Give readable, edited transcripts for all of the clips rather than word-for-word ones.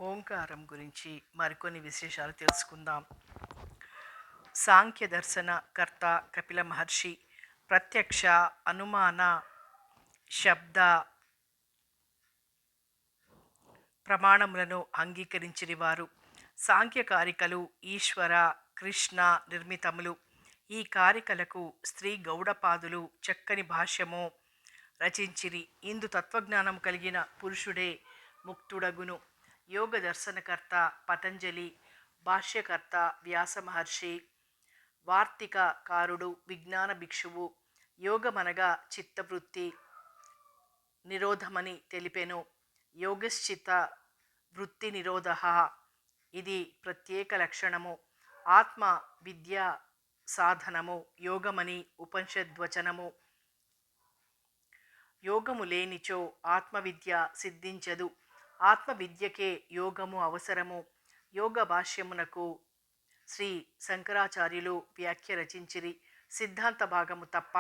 ఓంకారం గురించి మరికొన్ని విశేషాలు తెలుసుకుందాం. సాంఖ్య దర్శన కర్త కపిల మహర్షి ప్రత్యక్ష, అనుమాన, శబ్ద ప్రమాణములను అంగీకరించినవారు. సాంఖ్యకారికలు ఈశ్వర, కృష్ణ నిర్మితములు. ఈ కారికలకు స్త్రీ గౌడపాదులు చక్కని భాష్యము రచించిరి. ఇందు తత్వజ్ఞానం కలిగిన పురుషుడే ముక్తుడగును. యోగ దర్శనకర్త పతంజలి, భాష్యకర్త వ్యాస మహర్షి, వార్తికకారుడు విజ్ఞాన భిక్షువు. యోగమనగా చిత్తవృత్తి నిరోధమని తెలిపెను. యోగశ్చిత్త వృత్తి నిరోధ, ఇది ప్రత్యేక లక్షణము. ఆత్మ విద్య సాధనము యోగమని ఉపనిషద్వచనము. యోగము లేనిచో ఆత్మవిద్య సిద్ధించదు. ఆత్మవిద్యకే యోగము అవసరము. యోగ భాష్యమునకు శ్రీ శంకరాచార్యులు వ్యాఖ్య రచించిరి. సిద్ధాంత భాగము తప్ప.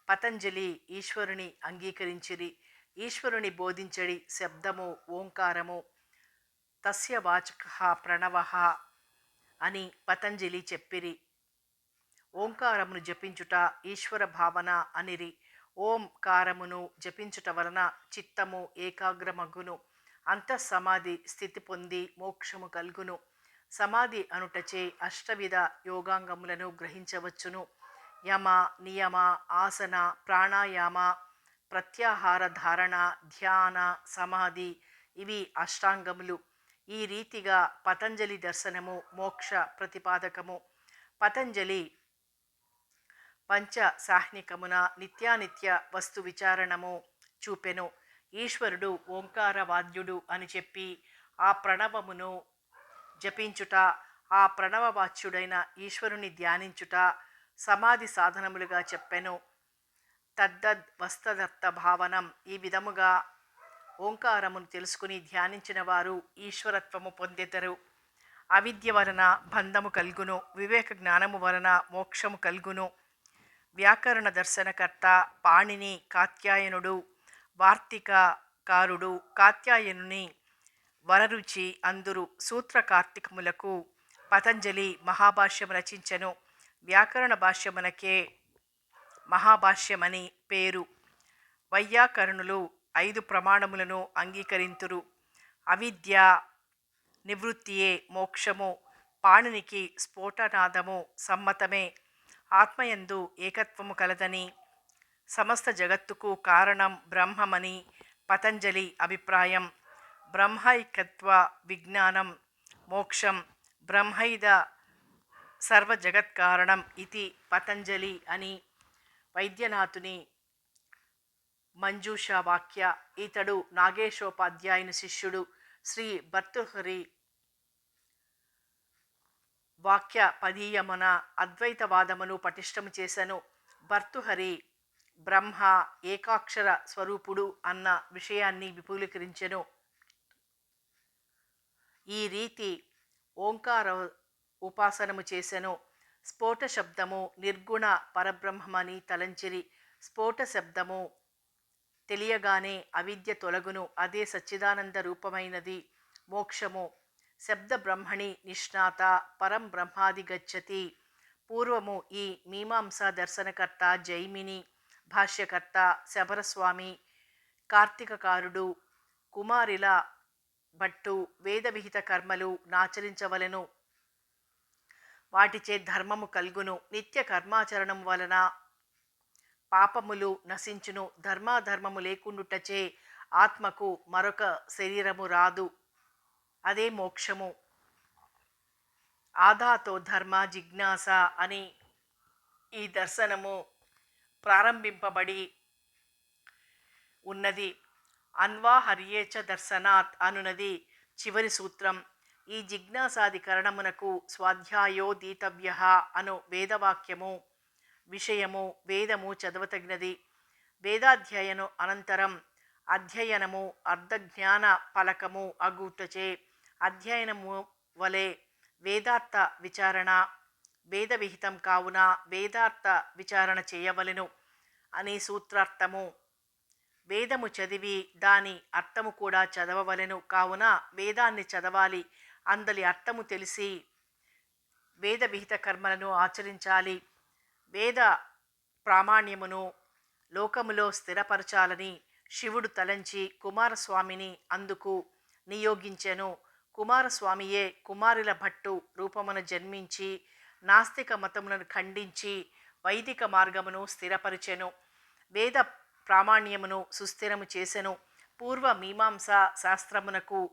పతంజలి ఈశ్వరుని అంగీకరించిరి. ఈశ్వరుని బోధించడి శబ్దము ఓంకారము. తస్య వాచక ప్రణవః అని పతంజలి చెప్పిరి. ఓంకారమును జపించుట ఈశ్వర భావన అనిరి. ఓంకారమును జపించుట వలన చిత్తము ఏకాగ్రమగును. అంతఃసమాధి స్థితి పొంది మోక్షము కల్గును. సమాధి అనుటచే అష్టవిధ యోగాంగములను గ్రహించవచ్చును. యమ, నియమ, ఆసన, ప్రాణాయామ, ప్రత్యాహార ధారణ, ధ్యాన, సమాధి, ఇవి అష్టాంగములు. ఈ రీతిగా పతంజలి దర్శనము మోక్ష ప్రతిపాదకము. పతంజలి పంచ సాహ్నికమున నిత్యానిత్య వస్తు విచారణము చూపెను. ఈశ్వరుడు ఓంకారవాద్యుడు అని చెప్పి ఆ ప్రణవమును జపించుట, ఆ ప్రణవవాచ్యుడైన ఈశ్వరుని ధ్యానించుట సమాధి సాధనములుగా చెప్పెను. తద్దవస్తదత్త భావనం. ఈ విధముగా ఓంకారమును తెలుసుకుని ధ్యానించిన వారు ఈశ్వరత్వము పొందెదరు. అవిద్య వలన బంధము కల్గును. వివేక జ్ఞానము వలన మోక్షము కల్గును. వ్యాకరణ దర్శనకర్త పాణిని కాత్యాయనుడు, వార్తికకారుడు కాత్యాయనుని వరరుచి అందురు. సూత్ర కార్తీకములకు పతంజలి మహాభాష్యము రచించెను. వ్యాకరణ భాష్యమునకే మహాభాష్యమని పేరు. వైయాకరణులు 5 ప్రమాణములను అంగీకరింతురు. అవిద్య నివృత్తియే మోక్షము. పాణినికి స్ఫోటనాదము సమ్మతమే. ఆత్మయందు ఏకత్వము కలదని, సమస్త జగత్తుకు కారణం బ్రహ్మమని పతంజలి అభిప్రాయం. బ్రహ్మైకత్వ విజ్ఞానం మోక్షం. బ్రహ్మైద సర్వజగత్కారణం ఇది పతంజలి అని వైద్యనాథుని మంజూషా వాక్య. ఇతడు నాగేశోపాధ్యాయుని శిష్యుడు. శ్రీ భర్తృహరి వాక్య పదీయమున అద్వైతవాదమును పటిష్టము చేసెను. భర్తృహరి బ్రహ్మ ఏకాక్షర స్వరూపుడు అన్న విషయాన్ని విపులీకరించెను. ఈ రీతి ఓంకార ఉపాసనము చేసెను. స్ఫోట శబ్దము నిర్గుణ పరబ్రహ్మమని తలంచిరి. స్ఫోట శబ్దము తెలియగానే అవిద్య తొలగును. అదే సచ్చిదానంద రూపమైనది మోక్షము. శబ్ద బ్రహ్మణి నిష్ణాత పరం బ్రహ్మాది గచ్చతి. పూర్వము ఈ మీమాంసా దర్శనకర్త జైమిని, భాష్యకర్త శబరస్వామి, కార్తీకకారుడు, కుమారిల భట్టు వేద విహిత కర్మలు నాచరించవలెను. వాటిచే ధర్మము కల్గును. నిత్య కర్మాచరణం వలన పాపములు నశించును. ధర్మాధర్మము లేకుండుటచే ఆత్మకు మరొక శరీరము రాదు. అదే మోక్షము. ఆదాతో ధర్మ జిజ్ఞాస అని ఈ దర్శనము ప్రారంభింపబడి ఉన్నది. అన్వాహర్యేచ దర్శనాత్ అనునది చివరి సూత్రం. ఈ జిజ్ఞాసాధికరణమునకు స్వాధ్యాయోదీతవ్య అను వేదవాక్యము విషయము. వేదము చదవతగినది. వేదాధ్యయనం అనంతరం అధ్యయనము అర్ధజ్ఞాన ఫలకము అగుటచే అధ్యయనము వలె వేదార్థ విచారణ వేద విహితం కావున వేదార్థ విచారణ చేయవలెను అని సూత్రార్థము. వేదము చదివి దాని అర్థము కూడా చదవవలెను. కావున వేదాన్ని చదవాలి. అందలి అర్థము తెలిసి వేద విహిత కర్మలను ఆచరించాలి. వేద ప్రామాణ్యమును లోకములో స్థిరపరచాలని శివుడు తలంచి కుమారస్వామిని అందుకు నియోగించెను. కుమారస్వామియే కుమారుల భట్టు రూపమున జన్మించి నాస్తిక మతములను ఖండించి వైదిక మార్గమును స్థిరపరిచెను. వేద ప్రామాణ్యమును సుస్థిరము చేసెను. పూర్వ మీమాంసా శాస్త్రమునకు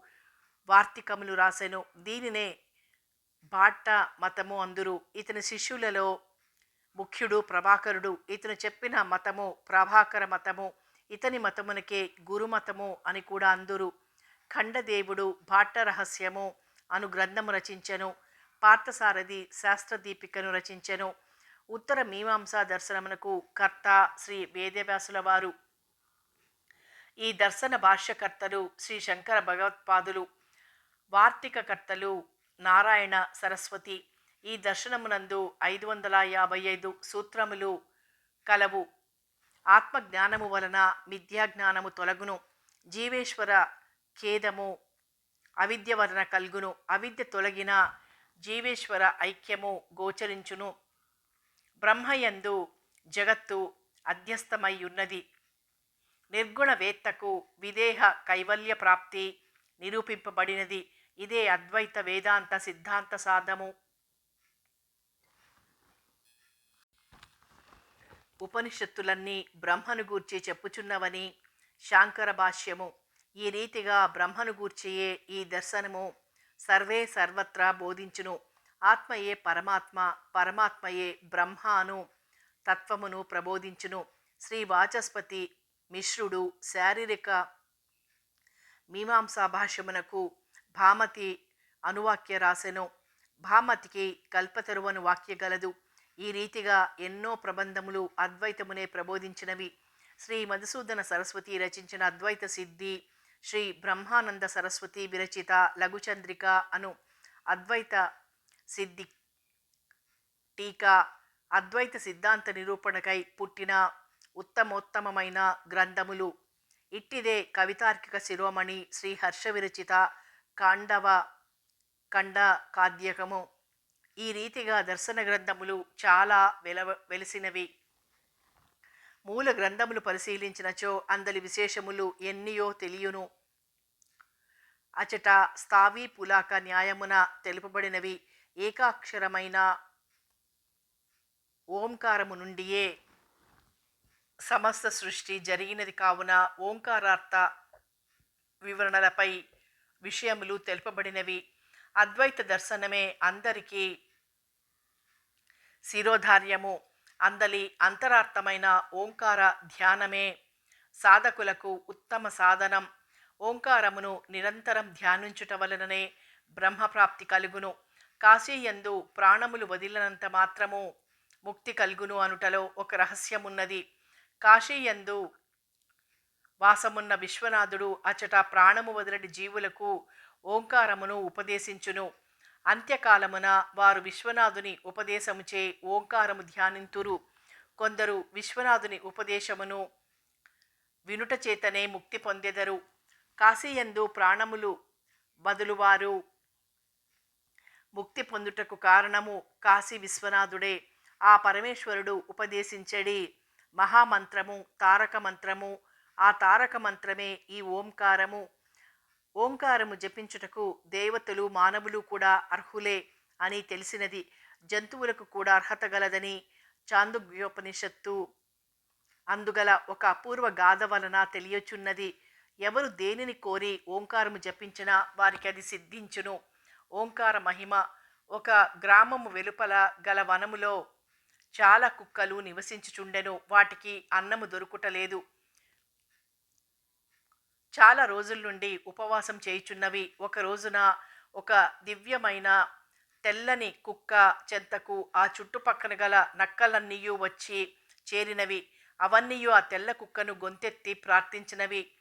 వార్తికములు రాసెను. దీనినే భాట్ట మతము అందురు. ఇతని శిష్యులలో ముఖ్యుడు ప్రభాకరుడు. ఇతను చెప్పిన మతము ప్రభాకర మతము. ఇతని మతమునకే గురుమతము అని కూడా అందురు. ఖండదేవుడు భాట్ట రహస్యము అను గ్రంథము రచించెను. పార్థసారథి శాస్త్రదీపికను రచించెను. ఉత్తర మీమాంసా దర్శనమునకు కర్త శ్రీ వేదవ్యాసుల వారు. ఈ దర్శన భాష్యకర్తలు శ్రీ శంకర భగవత్పాదులు. వార్తికకర్తలు నారాయణ సరస్వతి. ఈ దర్శనమునందు 555 సూత్రములు కలవు. ఆత్మజ్ఞానము వలన మిథ్యాజ్ఞానము తొలగును. జీవేశ్వర ఖేదము అవిద్య వలన కల్గును. అవిద్య తొలగిన జీవేశ్వర ఐక్యము గోచరించును. బ్రహ్మయందు జగత్తు అధ్యస్థమై ఉన్నది. నిర్గుణవేత్తకు విదేహ కైవల్య ప్రాప్తి నిరూపింపబడినది. ఇదే అద్వైత వేదాంత సిద్ధాంత సాధము. ఉపనిషత్తులన్నీ బ్రహ్మను గూర్చి చెప్పుచున్నవని శాంకర భాష్యము. ఈ రీతిగా బ్రహ్మను గూర్చియే ఈ దర్శనము సర్వే సర్వత్రా బోధించును. ఆత్మయే పరమాత్మ, పరమాత్మయే బ్రహ్మ అను తత్వమును ప్రబోధించును. శ్రీ వాచస్పతి మిశ్రుడు శారీరక మీమాంసా భాష్యమునకు భామతి అనువాక్య రాసెను. భామతికి కల్పతరువను వాక్య గలదు. ఈ రీతిగా ఎన్నో ప్రబంధములు అద్వైతమునే ప్రబోధించినవి. శ్రీ మధుసూదన సరస్వతి రచించిన అద్వైత సిద్ధి, శ్రీ బ్రహ్మానంద సరస్వతి విరచిత లఘుచంద్రిక అను అద్వైత సిద్ధి టీకా అద్వైత సిద్ధాంత నిరూపణకై పుట్టిన ఉత్తమోత్తమమైన గ్రంథములు. ఇట్టిదే కవితార్కిక శిరోమణి శ్రీ హర్ష విరచిత ఖండ కాద్యకము. ఈ రీతిగా దర్శన గ్రంథములు చాలా వెలిసినవి. మూల గ్రంథములు పరిశీలించినచో అందలి విశేషములు ఎన్నియో తెలియును. అచట స్థావీ పులాక న్యాయమున తెలుపబడినవి. ఏకాక్షరమైన ఓంకారము నుండియే సమస్త సృష్టి జరిగినది. కావున ఓంకారార్థ వివరణలపై విషయములు తెలుపబడినవి. అద్వైత దర్శనమే అందరికీ శిరోధార్యము. అందలి అంతరార్థమైన ఓంకార ధ్యానమే సాధకులకు ఉత్తమ సాధనం. ఓంకారమును నిరంతరం ధ్యానించుట వలననే బ్రహ్మప్రాప్తి కలుగును. కాశీయందు ప్రాణములు వదిలినంత మాత్రము ముక్తి కలుగును అనుటలో ఒక రహస్యమున్నది. కాశీయందు వాసమున్న విశ్వనాథుడు అచట ప్రాణము వదిలటి జీవులకు ఓంకారమును ఉపదేశించును. అంత్యకాలమున వారు విశ్వనాథుని ఉపదేశముచే ఓంకారము ధ్యానింతురు. కొందరు విశ్వనాథుని ఉపదేశమును వినుట చేతనే ముక్తి పొందెదరు. కాశీయందు ప్రాణములు బదులువారు ముక్తి పొందుటకు కారణము కాశీ విశ్వనాథుడే. ఆ పరమేశ్వరుడు ఉపదేశించడి మహామంత్రము తారక మంత్రము. ఆ తారక మంత్రమే ఈ ఓంకారము. ఓంకారము జపించుటకు దేవతలు మానవులు కూడా అర్హులే అని తెలిసినది. జంతువులకు కూడా అర్హత గలదని చాందోగ్యోపనిషత్తు అందుగల ఒక అపూర్వ గాథ వలన తెలియచున్నది. ఎవరు దేనిని కోరి ఓంకారము జపించినా వారికి అది సిద్ధించును. ఓంకార మహిమ. ఒక గ్రామము వెలుపల గల వనములో చాలా కుక్కలు నివసించుచుండెను. వాటికి అన్నము దొరుకుటలేదు. చాలా రోజుల నుండి ఉపవాసం చేయుచున్నవి. ఒక రోజున ఒక దివ్యమైన తెల్లని కుక్క చెంతకు ఆ చుట్టుపక్కన గల నక్కలన్నీయూ వచ్చి చేరినవి. అవన్నీయూ ఆ తెల్ల కుక్కను గొంతెత్తి ప్రార్థించినవి.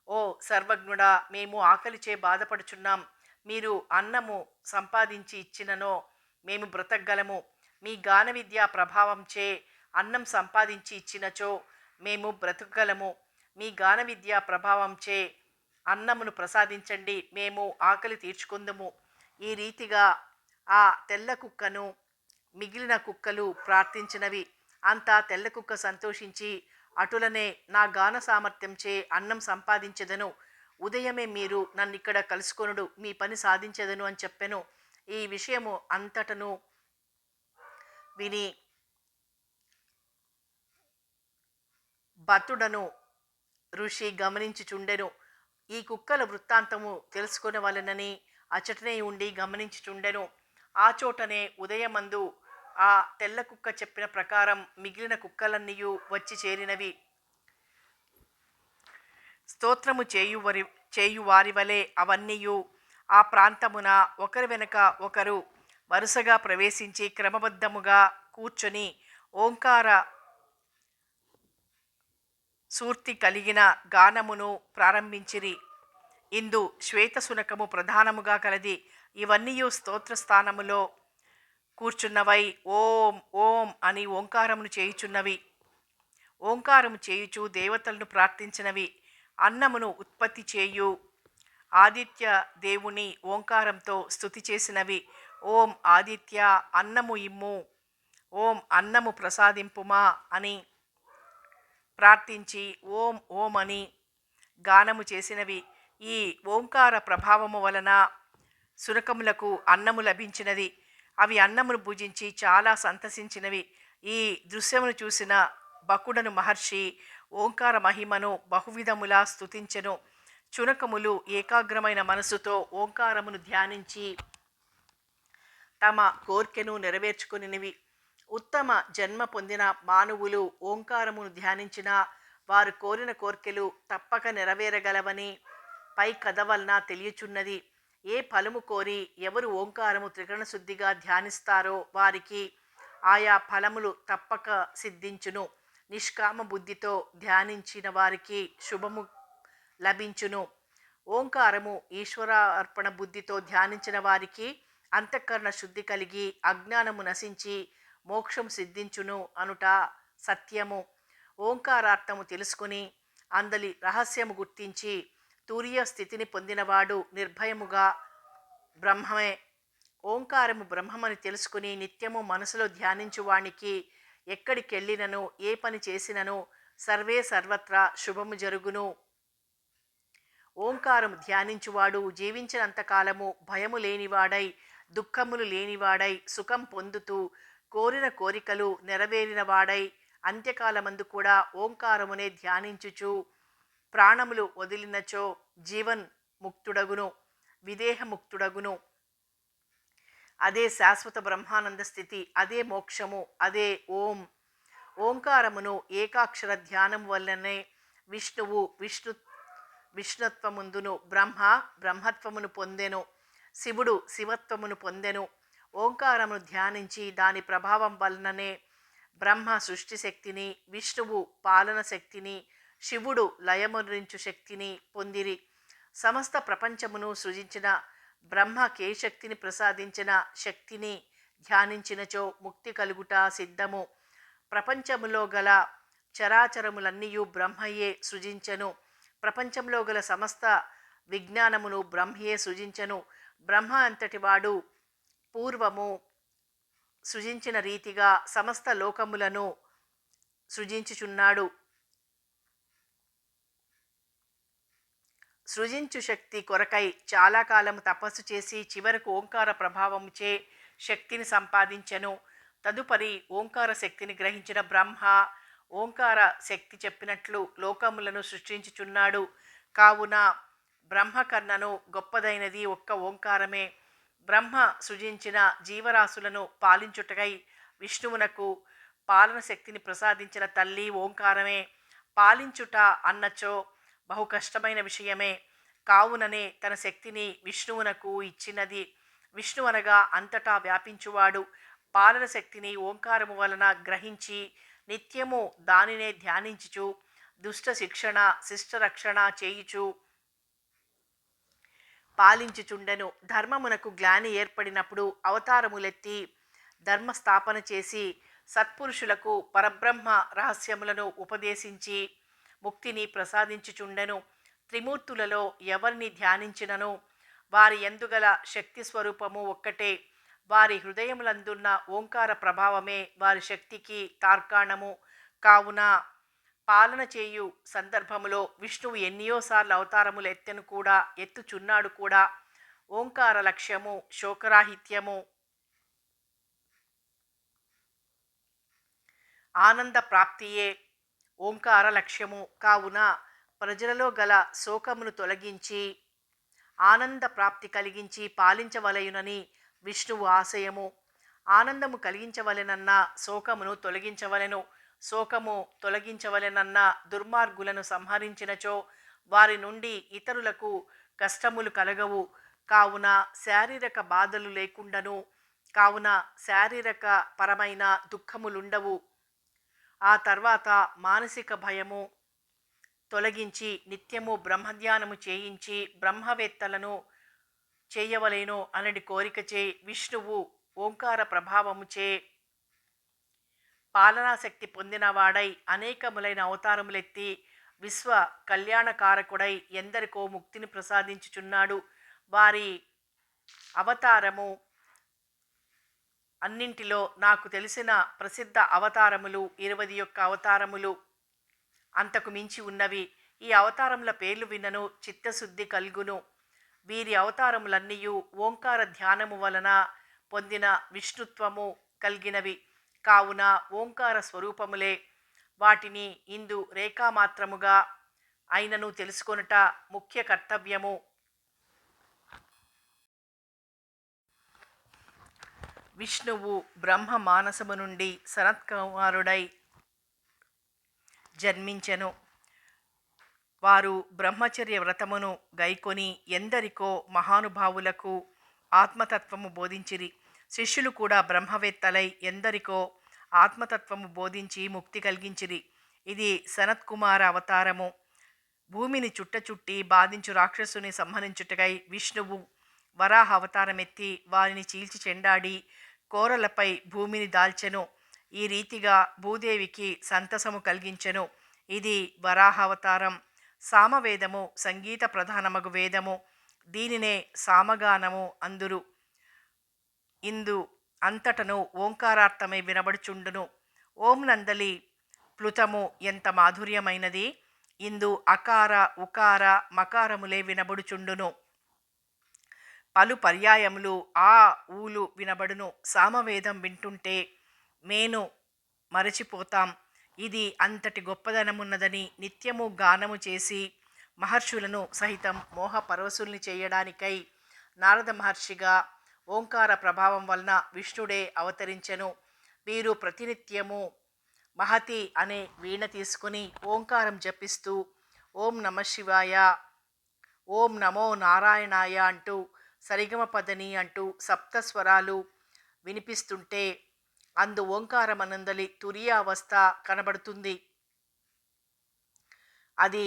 ఓ సర్వజ్ఞుడా, మేము ఆకలిచే బాధపడుచున్నాం. మీరు అన్నము సంపాదించి ఇచ్చిననో మేము బ్రతకగలము. మీ గాన విద్యా ప్రభావంచే అన్నం సంపాదించి ఇచ్చినచో మేము బ్రతకగలము. మీ గాన విద్యా ప్రభావంచే అన్నమును ప్రసాదించండి, మేము ఆకలి తీర్చుకుందుము. ఈ రీతిగా ఆ తెల్ల కుక్కను మిగిలిన కుక్కలు ప్రార్థించినవి. అంతా తెల్ల కుక్క సంతోషించి, అటులనే నా గాన సామర్థ్యంచే అన్నం సంపాదించెదను. ఉదయమే మీరు నన్నిక్కడ కలుసుకొనుడు, మీ పని సాధించెదను అని చెప్పెను. ఈ విషయము అంతటను విని బతుడను ఋషి గమనించుచుండెను. ఈ కుక్కల వృత్తాంతము తెలుసుకొనవలెనని అచటనే ఉండి గమనించుచుండెను. ఆ చోటనే ఉదయమందు ఆ తెల్ల కుక్క చెప్పిన ప్రకారం మిగిలిన కుక్కలన్నీయు వచ్చి చేరినవి. స్తోత్రము చేయువారి వలె అవన్నీయు ఆ ప్రాంతమున ఒకరి వెనుక ఒకరు వరుసగా ప్రవేశించి క్రమబద్ధముగా కూర్చొని ఓంకార సూర్తి కలిగిన గానమును ప్రారంభించిరి. ఇందు శ్వేతసునకము ప్రధానముగా కలది. ఇవన్నీయు స్తోత్రస్థానములో కూర్చున్నవై ఓం ఓం అని ఓంకారమును చేయుచున్నవి. ఓంకారము చేయుచు దేవతలను ప్రార్థించినవి. అన్నమును ఉత్పత్తి చేయు ఆదిత్య దేవుని ఓంకారంతో స్తుతి చేసినవి. ఓం ఆదిత్య అన్నము ఇమ్ము, ఓం అన్నము ప్రసాదింపుమా అని ప్రార్థించి ఓం ఓం అని గానము చేసినవి. ఈ ఓంకార ప్రభావము వలన సునకములకు అన్నము లభించినది. అవి అన్నమును భుజించి చాలా సంతసించినవి. ఈ దృశ్యమును చూసిన బకుడను మహర్షి ఓంకార మహిమను బహువిధములా స్తుతించెను. చునకములు ఏకాగ్రమైన మనసుతో ఓంకారమును ధ్యానించి తమ కోర్కెను నెరవేర్చుకునివి. ఉత్తమ జన్మ పొందిన మానవులు ఓంకారమును ధ్యానించిన వారు కోరిన కోర్కెలు తప్పక నెరవేరగలవని పై కథ వలన తెలియచున్నది. ఏ ఫలము కోరి ఎవరు ఓంకారము త్రికరణ శుద్ధిగా ధ్యానిస్తారో వారికి ఆయా ఫలములు తప్పక సిద్ధించును. నిష్కామ బుద్ధితో ధ్యానించిన వారికి శుభము లభించును. ఓంకారము ఈశ్వరార్పణ బుద్ధితో ధ్యానించిన వారికి అంతఃకరణ శుద్ధి కలిగి అజ్ఞానము నశించి మోక్షం సిద్ధించును అనుట సత్యము. ఓంకారార్థము తెలుసుకుని అందలి రహస్యము గుర్తించి తురియ స్థితిని పొందినవాడు నిర్భయముగా బ్రహ్మమే. ఓంకారము బ్రహ్మమని తెలుసుకుని నిత్యము మనసులో ధ్యానించువానికి ఎక్కడికెళ్ళినను ఏ పని చేసినను సర్వే సర్వత్రా శుభము జరుగును. ఓంకారము ధ్యానించువాడు జీవించినంతకాలము భయము లేనివాడై దుఃఖములు లేనివాడై సుఖం పొందుతూ కోరిన కోరికలు నెరవేరినవాడై అంత్యకాలమందు కూడా ఓంకారమునే ధ్యానించుచు ప్రాణములు వదిలినచో జీవన్ ముక్తుడగును, విదేహముక్తుడగును. అదే శాశ్వత బ్రహ్మానంద స్థితి, అదే మోక్షము, అదే ఓం. ఓంకారమును ఏకాక్షర ధ్యానం వల్లనే విష్ణువు విష్ణుత్వముందును, బ్రహ్మ బ్రహ్మత్వమును పొందెను, శివుడు శివత్వమును పొందెను. ఓంకారమును ధ్యానించి దాని ప్రభావం వలననే బ్రహ్మ సృష్టి శక్తిని, విష్ణువు పాలన శక్తిని, శివుడు లయమురించు శక్తిని పొందిరి. సమస్త ప్రపంచమును సృజించిన బ్రహ్మ కే శక్తిని ప్రసాదించిన శక్తిని ధ్యానించినచో ముక్తి కలుగుట సిద్ధము. ప్రపంచములో గల చరాచరములన్నీయు బ్రహ్మయే సృజించెను. ప్రపంచంలో గల సమస్త విజ్ఞానమును బ్రహ్మయే సృజించెను. బ్రహ్మ అంతటి వాడు పూర్వము సృజించిన రీతిగా సమస్త లోకములను సృజించుచున్నాడు. సృజించు శక్తి కొరకై చాలా కాలము తపస్సు చేసి చివరకు ఓంకార ప్రభావముచే శక్తిని సంపాదించెను. తదుపరి ఓంకార శక్తిని గ్రహించిన బ్రహ్మ ఓంకార శక్తి చెప్పినట్లు లోకములను సృష్టించుచున్నాడు. కావున బ్రహ్మ కన్నను గొప్పదైనది ఒక్క ఓంకారమే. బ్రహ్మ సృజించిన జీవరాశులను పాలించుటకై విష్ణువునకు పాలన శక్తిని ప్రసాదించిన తల్లి ఓంకారమే. పాలించుట అన్నచో బహు కష్టమైన విషయమే. కావుననే తన శక్తిని విష్ణువునకు ఇచ్చినది. విష్ణు అనగా అంతటా వ్యాపించువాడు. పాలన శక్తిని ఓంకారము వలన గ్రహించి నిత్యము దానినే ధ్యానించుచు దుష్ట శిక్షణ శిష్ట రక్షణ చేయుచు పాలించుచుండెను. ధర్మమునకు గ్లాని ఏర్పడినప్పుడు అవతారములెత్తి ధర్మస్థాపన చేసి సత్పురుషులకు పరబ్రహ్మ రహస్యములను ఉపదేశించి ముక్తిని ప్రసాదించుచుండెను. త్రిమూర్తులలో ఎవరిని ధ్యానించినను వారి ఎందుగల శక్తి స్వరూపము ఒక్కటే. వారి హృదయములందున్న ఓంకార ప్రభావమే వారి శక్తికి తార్కాణము. కావున పాలన చేయు సందర్భములో విష్ణువు ఎన్నియోసార్లు అవతారములు ఎత్తెను కూడా, ఎత్తుచున్నాడు కూడా. ఓంకార లక్ష్యము శోకరాహిత్యము, ఆనంద ప్రాప్తియే ఓంకార లక్ష్యము. కావున ప్రజలలో గల శోకమును తొలగించి ఆనంద ప్రాప్తి కలిగించి పాలించవలయునని విష్ణువు ఆశయము. ఆనందము కలిగించవలెనన్న శోకమును తొలగించవలెను. శోకము తొలగించవలెనన్న దుర్మార్గులను సంహరించినచో వారి నుండి ఇతరులకు కష్టములు కలగవు. కావున శారీరక బాధలు లేకుండాను, కావున శారీరక పరమైన దుఃఖములుండవు. ఆ తర్వాత మానసిక భయము తొలగించి నిత్యము బ్రహ్మధ్యానము చేయించి బ్రహ్మవేత్తలను చేయవలేను అనడి కోరికచే విష్ణువు ఓంకార ప్రభావముచే పాలనాశక్తి పొందినవాడై అనేకములైన అవతారములెత్తి విశ్వ కళ్యాణకారకుడై ఎందరికో ముక్తిని ప్రసాదించుచున్నాడు. వారి అవతారము అన్నింటిలో నాకు తెలిసిన ప్రసిద్ధ అవతారములు 21 అవతారములు, అంతకు మించి ఉన్నవి. ఈ అవతారముల పేర్లు విన్నను చిత్తశుద్ధి కల్గును. వీరి అవతారములన్నీయు ఓంకార ధ్యానము వలన పొందిన విష్ణుత్వము కలిగినవి. కావున ఓంకార స్వరూపములే. వాటిని ఇందు రేఖామాత్రముగా అయినను తెలుసుకొనుట ముఖ్య కర్తవ్యము. విష్ణువు బ్రహ్మ మానసము నుండి సనత్కుమారుడై జన్మించెను. వారు బ్రహ్మచర్య వ్రతమును గైకొని ఎందరికో మహానుభావులకు ఆత్మతత్వము బోధించిరి. శిష్యులు కూడా బ్రహ్మవేత్తలై ఎందరికో ఆత్మతత్వము బోధించి ముక్తి కలిగించిరి. ఇది సనత్కుమార అవతారము. భూమిని చుట్టి బాధించు రాక్షసుని సంహరించుటకై విష్ణువు వరాహ అవతారమెత్తి వారిని చీల్చి చెండాడి కోరలపై భూమిని దాల్చెను. ఈ రీతిగా భూదేవికి సంతసము కలిగించెను. ఇది వరాహావతారం. సామవేదము సంగీత ప్రధానమగు వేదము. దీనినే సామగానము అందురు. ఇందు అంతటను ఓంకారార్థమై వినబడుచుండును. ఓం నందలి ప్లుతము ఎంత మాధుర్యమైనది. ఇందు అకార ఉకార మకారములే వినబడుచుండును. పలు పర్యాయములు ఆ ఊలు వినబడును. సామవేదం వింటుంటే మేను మరచిపోతాం. ఇది అంతటి గొప్పదనమున్నదని నిత్యము గానము చేసి మహర్షులను సహితం మోహపరవశుల్ని చేయడానికై నారద మహర్షిగా ఓంకార ప్రభావం వలన విష్ణుడే అవతరించెను. వీరు ప్రతినిత్యము మహతి అనే వీణ తీసుకుని ఓంకారం జపిస్తూ ఓం నమ శివాయ, ఓం నమో నారాయణాయ అంటూ సరిగమ పదని అంటూ సప్తస్వరాలు వినిపిస్తుంటే అందు ఓంకారమనందలి తురీయావస్థ కనబడుతుంది. అది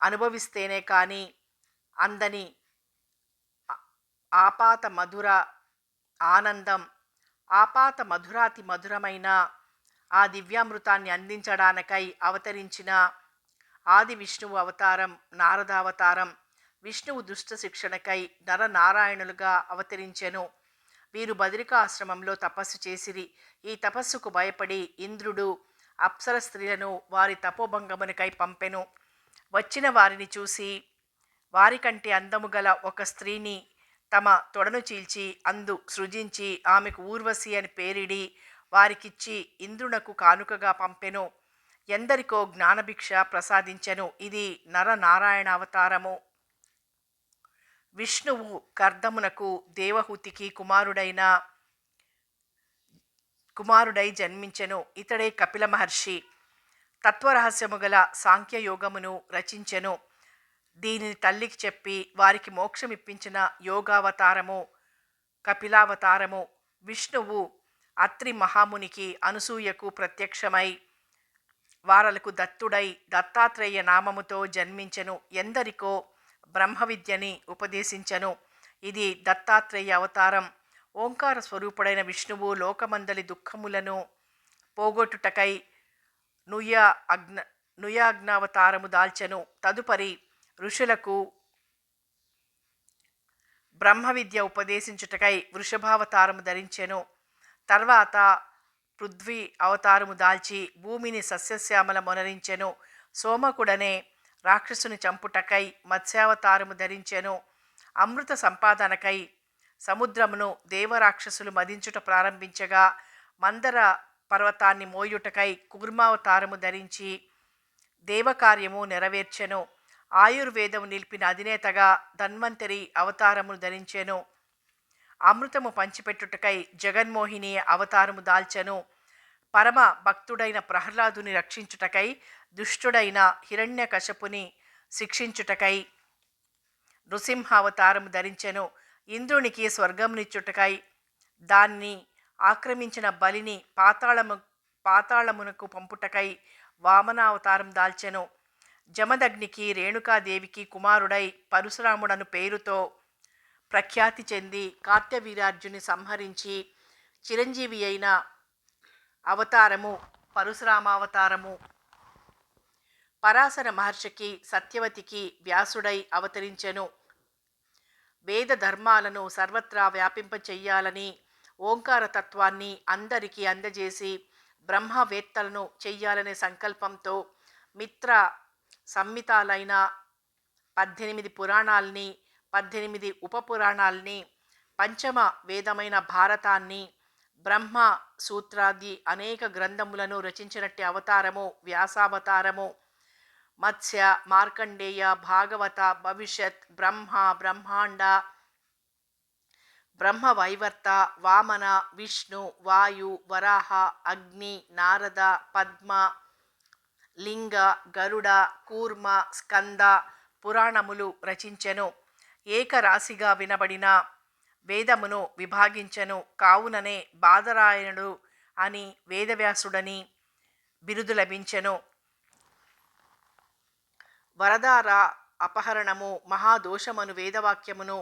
అనుభవిస్తేనే కానీ అందని ఆపాత మధుర ఆనందం. ఆపాత మధురాతి మధురమైన ఆ దివ్యామృతాన్ని అందించడానికై అవతరించిన ఆది విష్ణువు అవతారం నారదావతారం. విష్ణువు దుష్ట శిక్షణకై నరనారాయణులుగా అవతరించెను. వీరు బదరికాశ్రమంలో తపస్సు చేసిరి. ఈ తపస్సుకు భయపడి ఇంద్రుడు అప్సర స్త్రీలను వారి తపోభంగమునికై పంపెను. వచ్చిన వారిని చూసి వారికంటే అందము గల ఒక స్త్రీని తమ తొడను చీల్చి అందు సృజించి ఆమెకు ఊర్వశి అని పేరిడి వారికిచ్చి ఇంద్రునకు కానుకగా పంపెను. ఎందరికో జ్ఞానభిక్ష ప్రసాదించెను. ఇది నరనారాయణ అవతారము. విష్ణువు కర్దమునకు దేవహూతికి కుమారుడై జన్మించెను. ఇతడే కపిల మహర్షి. తత్వరహస్యము గల సాంఖ్యయోగమును రచించెను. దీనిని తల్లికి చెప్పి వారికి మోక్షమిప్పించిన యోగావతారము కపిలావతారము. విష్ణువు అత్రి మహామునికి అనసూయకు ప్రత్యక్షమై వారలకు దత్తుడై దత్తాత్రేయ నామముతో జన్మించెను. ఎందరికో బ్రహ్మ విద్యని ఉపదేశించెను. ఇది దత్తాత్రేయ అవతారం. ఓంకార స్వరూపుడైన విష్ణువు లోకమందలి దుఃఖములను పోగొట్టుటకై నుయాజ్ఞావతారము దాల్చెను. తదుపరి ఋషులకు బ్రహ్మ విద్య ఉపదేశించుటకై వృషభావతారము ధరించెను. తర్వాత పృథ్వీ అవతారము దాల్చి భూమిని సస్యశ్యామల మొనరించెను. సోమకుడనే రాక్షసుని చంపుటకై మత్స్యావతారము ధరించెను. అమృత సంపాదనకై సముద్రమును దేవరాక్షసులు మదించుట ప్రారంభించగా మందర పర్వతాన్ని మోయుటకై కూర్మావతారము ధరించి దేవకార్యము నెరవేర్చెను. ఆయుర్వేదము నిలిపిన అధినేతగా ధన్వంతరి అవతారమును ధరించెను. అమృతము పంచిపెట్టుటకై జగన్మోహిని అవతారము దాల్చెను. పరమ భక్తుడైన ప్రహ్లాదుని రక్షించుటకై దుష్టుడైన హిరణ్యకశపుని శిక్షించుటకై నృసింహ అవతారము ధరించెను. ఇంద్రునికి స్వర్గమునిచ్చుటకై దాన్ని ఆక్రమించిన బలిని పాతాళమునకు పంపుటకై వామనావతారం దాల్చెను. జమదగ్నికి రేణుకాదేవికి కుమారుడై పరశురాముడను పేరుతో ప్రఖ్యాతి చెంది కార్తవీర్యార్జుని సంహరించి చిరంజీవి అయిన అవతారము పరశురామావతారము. పరాశర మహర్షికి సత్యవతికి వ్యాసుడై అవతరించెను. వేద ధర్మాలను సర్వత్రా వ్యాపింపచెయ్యాలని ఓంకార తత్వాన్ని అందరికీ అందజేసి బ్రహ్మవేత్తలను చెయ్యాలనే సంకల్పంతో మిత్ర సంహితాలైన 18 పురాణాల్ని, 18 ఉపపురాణాల్ని, పంచమ వేదమైన భారతాన్ని, బ్రహ్మ సూత్రాది అనేక గ్రంథములను రచించినట్టి అవతారము వ్యాసావతారము. మత్స్య, మార్కండేయ, భాగవత, భవిష్యత్, బ్రహ్మ, బ్రహ్మాండ, బ్రహ్మవైవర్త, వామన, విష్ణు, వాయు, వరాహ, అగ్ని, నారద, పద్మ, లింగ, గరుడ, కూర్మ, స్కంద పురాణములు రచించెను. ఏకరాశిగా వినబడిన వేదమును విభాగించెను. కావుననే బాదరాయణుడు అని వేదవ్యాసుడని బిరుదు లభించెను. వరదార అపహరణము మహాదోషమను వేదవాక్యమును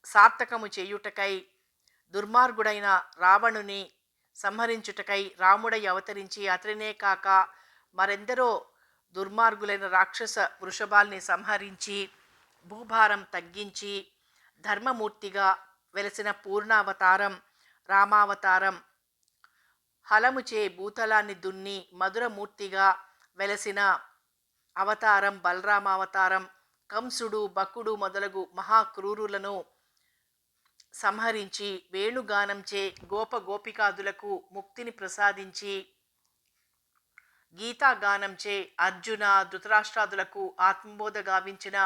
సార్థకము చేయుటకై దుర్మార్గుడైన రావణుని సంహరించుటకై రాముడై అవతరించి అతనినే కాక మరెందరో దుర్మార్గులైన రాక్షస వృషభాల్ని సంహరించి భూభారం తగ్గించి ధర్మమూర్తిగా వెలసిన పూర్ణావతారం రామావతారం. హలముచే భూతలాన్ని దున్ని మధురమూర్తిగా వెలసిన అవతారం బలరామావతారం. కంసుడు, బకుడు మొదలగు మహాక్రూరులను సంహరించి వేణుగానంచే గోపగోపికాదులకు ముక్తిని ప్రసాదించి గీతాగానంచే అర్జున ధృతరాష్ట్రాదులకు ఆత్మబోధ గావించిన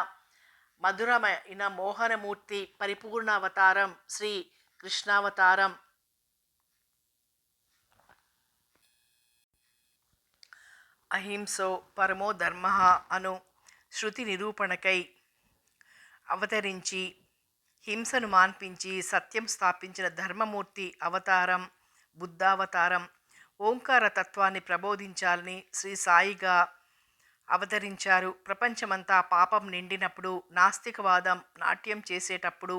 మధురమైన మోహనమూర్తి పరిపూర్ణావతారం శ్రీ కృష్ణావతారం. అహింసో పరమో ధర్మ అను శృతి నిరూపణకై అవతరించి హింసను మాన్పించి సత్యం స్థాపించిన ధర్మమూర్తి అవతారం బుద్ధావతారం. ఓంకార తత్వాన్ని ప్రబోధించాలని శ్రీ సాయిగా అవతరించారు. ప్రపంచమంతా పాపం నిండినప్పుడు, నాస్తికవాదం నాట్యం చేసేటప్పుడు,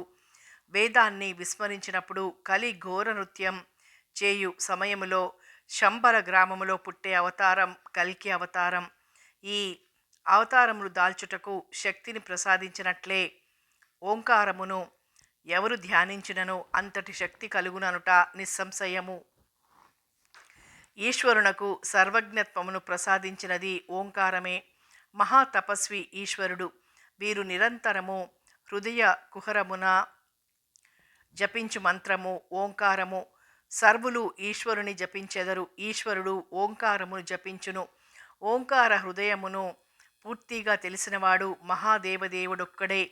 వేదాన్ని విస్మరించినప్పుడు, కలి ఘోర నృత్యం చేయు సమయములో శంబర గ్రామములో పుట్టే అవతారం కల్కి అవతారం. ఈ అవతారములు దాల్చుటకు శక్తిని ప్రసాదించినట్లే ఓంకారమును ఎవరు ధ్యానించినను అంతటి శక్తి కలుగుననుట నిస్సంశయము. ఈశ్వరునకు సర్వజ్ఞత్వమును ప్రసాదించినది ఓంకారమే. మహాతపస్వి ఈశ్వరుడు. వీరు నిరంతరము హృదయ కుహరమున జపించు మంత్రము ఓంకారము. సర్వులు ఈశ్వరుని జపించెదరు, ఈశ్వరుడు ఓంకారమును జపించును. ఓంకార హృదయమును పూర్తిగా తెలిసినవాడు మహాదేవదేవుడొక్కడే.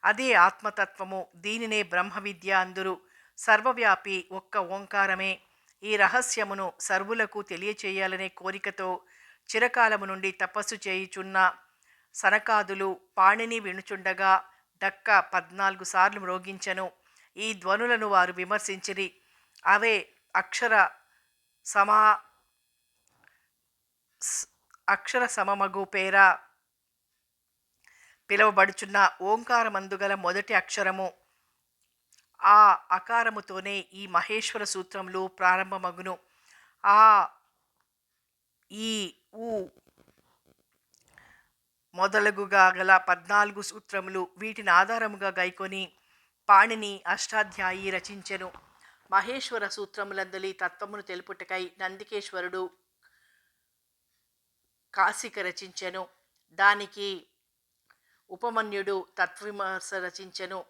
అదే ఆత్మతత్వము. దీనినే బ్రహ్మ విద్య అందురు. సర్వవ్యాపి ఒక్క ఓంకారమే. ఈ రహస్యమును సర్వులకు తెలియచేయాలనే కోరికతో చిరకాలము నుండి తపస్సు చేయుచున్న సనకాదులు పాణిని వినుచుండగా డక్క 14 సార్లు మ్రోగించెను. ఈ ధ్వనులను వారు విమర్శించిరి. అవే అక్షర సమమగు పేర పిలువబడుచున్న ఓంకారమందుగల మొదటి అక్షరము. ఆ అకారముతోనే ఈ మహేశ్వర సూత్రములు ప్రారంభమగును. ఆ ఈ ఊ మొదలగుగా గల 14 సూత్రములు వీటిని ఆధారముగా గైకొని పాణిని అష్టాధ్యాయి రచించెను. మహేశ్వర సూత్రములందలి తత్వమును తెలుపుటకై నందికేశ్వరుడు కాశిక రచించెను. దానికి ఉపమన్యుడు తత్వవిమర్శ రచించెను.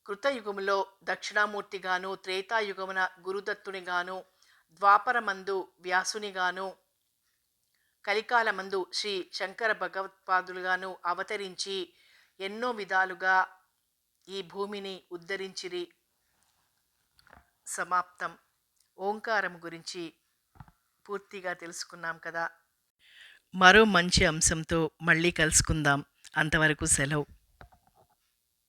కృతయుగములో దక్షిణామూర్తిగాను, త్రేతాయుగమున గురుదత్తునిగాను, ద్వాపరమందు వ్యాసునిగాను, కలికాలమందు శ్రీ శంకర భగవత్పాదులుగాను అవతరించి ఎన్నో విధాలుగా ఈ భూమిని ఉద్ధరించిరి. సమాప్తం. ఓంకారం గురించి పూర్తిగా తెలుసుకున్నాం కదా. మరో మంచి అంశంతో మళ్ళీ కలుసుకుందాం. అంతవరకు సెలవు.